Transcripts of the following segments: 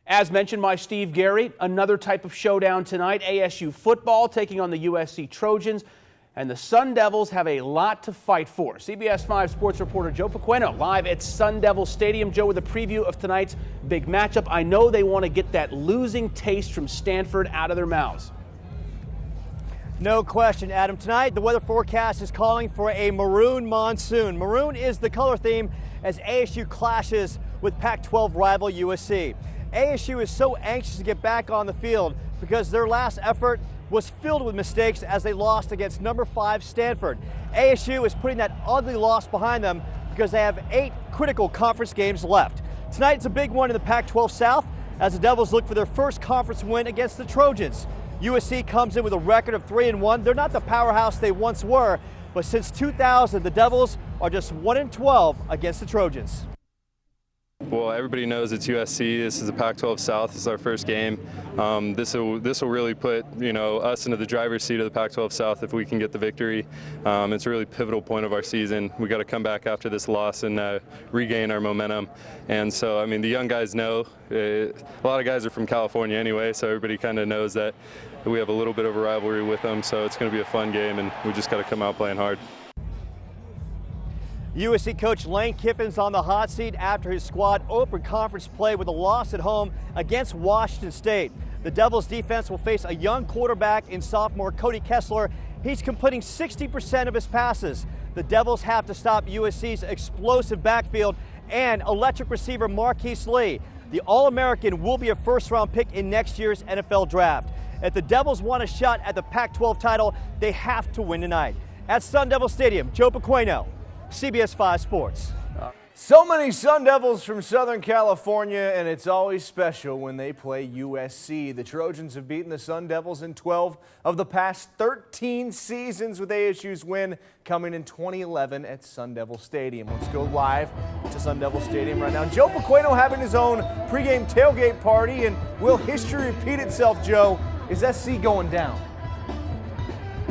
As mentioned by Steve Gary, another type of showdown tonight. ASU football taking on the USC Trojans, and the Sun Devils have a lot to fight for. CBS 5 sports reporter Joe Pequeno live at Sun Devil Stadium. Joe, with a preview of tonight's big matchup. I know they want to get that losing taste from Stanford out of their mouths. No question, Adam. Tonight, the weather forecast is calling for a maroon monsoon. Maroon is the color theme as ASU clashes with Pac-12 rival USC. ASU is so anxious to get back on the field because their last effort was filled with mistakes as they lost against number 5 Stanford. ASU is putting that ugly loss behind them because they have 8 critical conference games left. Tonight's a big one in the Pac-12 South as the Devils look for their first conference win against the Trojans. USC comes in with a record of 3-1. They're not the powerhouse they once were, but since 2000, the Devils are just 1-12 against the Trojans. Well, everybody knows it's USC. This is the Pac-12 South. This is our first game. This will really put us into the driver's seat of the Pac-12 South if we can get the victory. It's a really pivotal point of our season. We got to come back after this loss and regain our momentum. And so, I mean, the young guys know. A lot of guys are from California anyway, so everybody kind of knows that we have a little bit of a rivalry with them. So it's going to be a fun game, and we just got to come out playing hard. USC coach Lane Kiffin's on the hot seat after his squad opened conference play with a loss at home against Washington State. The Devils defense will face a young quarterback in sophomore Cody Kessler. He's completing 60% of his passes. The Devils have to stop USC's explosive backfield and electric receiver Marquise Lee. The All-American will be a first-round pick in next year's NFL draft. If the Devils want a shot at the Pac-12 title, they have to win tonight. At Sun Devil Stadium, Joe Pequeno, CBS 5 Sports. So many Sun Devils from Southern California, and it's always special when they play USC. The Trojans have beaten the Sun Devils in 12 of the past 13 seasons, with ASU's win coming in 2011 at Sun Devil Stadium. Let's go live to Sun Devil Stadium right now. Joe Pequeno having his own pregame tailgate party, and will history repeat itself, Joe? Is SC going down?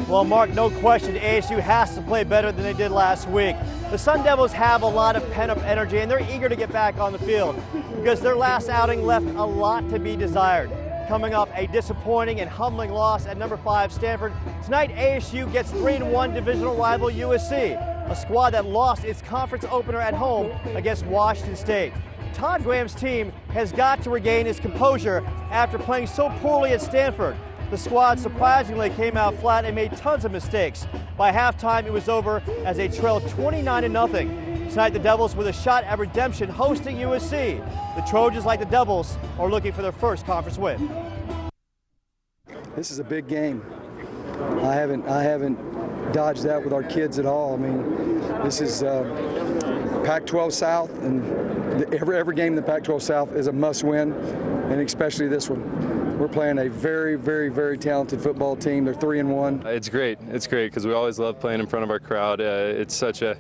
Well, Mark, no question, ASU has to play better than they did last week. The Sun Devils have a lot of pent-up energy, and they're eager to get back on the field because their last outing left a lot to be desired. Coming off a disappointing and humbling loss at number 5 Stanford, tonight ASU gets 3-1 divisional rival USC, a squad that lost its conference opener at home against Washington State. Todd Graham's team has got to regain its composure after playing so poorly at Stanford. The squad surprisingly came out flat and made tons of mistakes. By halftime, it was over as they trailed 29-0. Tonight, the Devils with a shot at redemption hosting USC. The Trojans, like the Devils, are looking for their first conference win. This is a big game. I haven't dodged that with our kids at all. I mean, this is Pac-12 South, and every game in the Pac-12 South is a must-win, and especially this one. We're playing a very, very, very talented football team. They're 3-1. It's great. It's great because we always love playing in front of our crowd. It's such a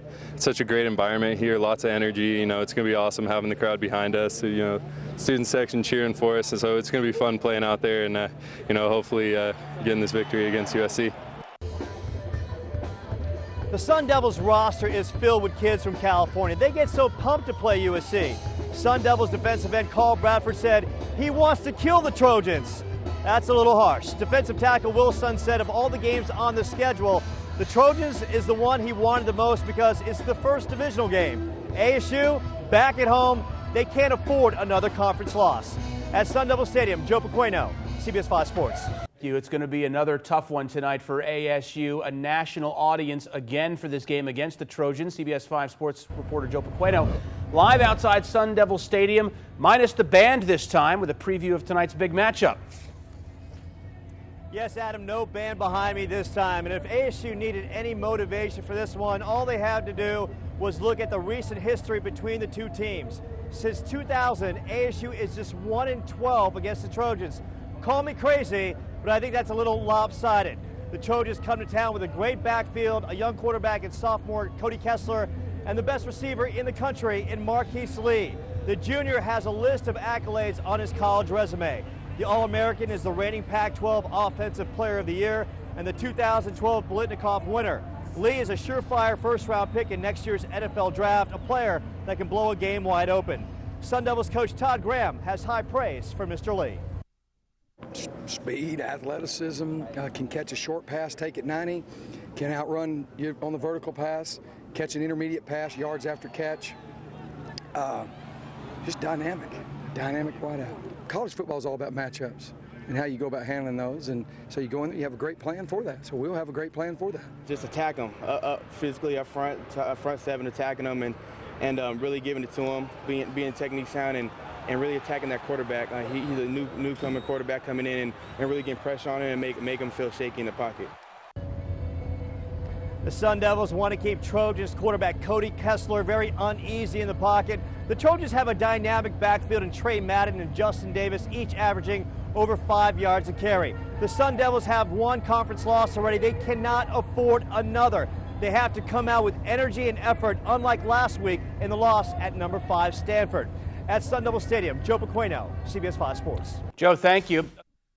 great environment here. Lots of energy. It's going to be awesome having the crowd behind us. Student section cheering for us. So it's going to be fun playing out there and hopefully getting this victory against USC. The Sun Devils roster is filled with kids from California. They get so pumped to play USC. Sun Devils defensive end Carl Bradford said he wants to kill the Trojans. That's a little harsh. Defensive tackle Will Sun said of all the games on the schedule, the Trojans is the one he wanted the most because it's the first divisional game. ASU, back at home, they can't afford another conference loss. At Sun Devil Stadium, Joe Pequeno, CBS 5 Sports. It's going to be another tough one tonight for ASU. A national audience again for this game against the Trojans. CBS 5 Sports reporter Joe Pequeno live outside Sun Devil Stadium, minus the band this time, with a preview of tonight's big matchup. Yes, Adam, no band behind me this time. And if ASU needed any motivation for this one, all they had to do was look at the recent history between the two teams. Since 2000, ASU is just 1-12 against the Trojans. Call me crazy, but I think that's a little lopsided. The Trojans come to town with a great backfield, a young quarterback in sophomore Cody Kessler, and the best receiver in the country in Marquise Lee. The junior has a list of accolades on his college resume. The All-American is the reigning Pac-12 Offensive Player of the Year and the 2012 Blitnikoff winner. Lee is a surefire first-round pick in next year's NFL Draft, a player that can blow a game wide open. Sun Devils coach Todd Graham has high praise for Mr. Lee. Speed, athleticism, can catch a short pass, take it 90, can outrun you on the vertical pass, catch an intermediate pass, yards after catch. Just dynamic wideout. College football is all about matchups and how you go about handling those, and so you go in there, you have a great plan for that. So we'll have a great plan for that. Just attack them physically up front, front seven, attacking them and really giving it to them, being technique sound and really attacking that quarterback. He's a newcomer quarterback coming in and really getting pressure on him and make him feel shaky in the pocket. The Sun Devils want to keep Trojans quarterback Cody Kessler very uneasy in the pocket. The Trojans have a dynamic backfield in Trey Madden and Justin Davis, each averaging over 5 yards a carry. The Sun Devils have one conference loss already. They cannot afford another. They have to come out with energy and effort, unlike last week in the loss at number 5 Stanford. At Sun Devil Stadium, Joe Pequeno, CBS 5 Sports. Joe, thank you.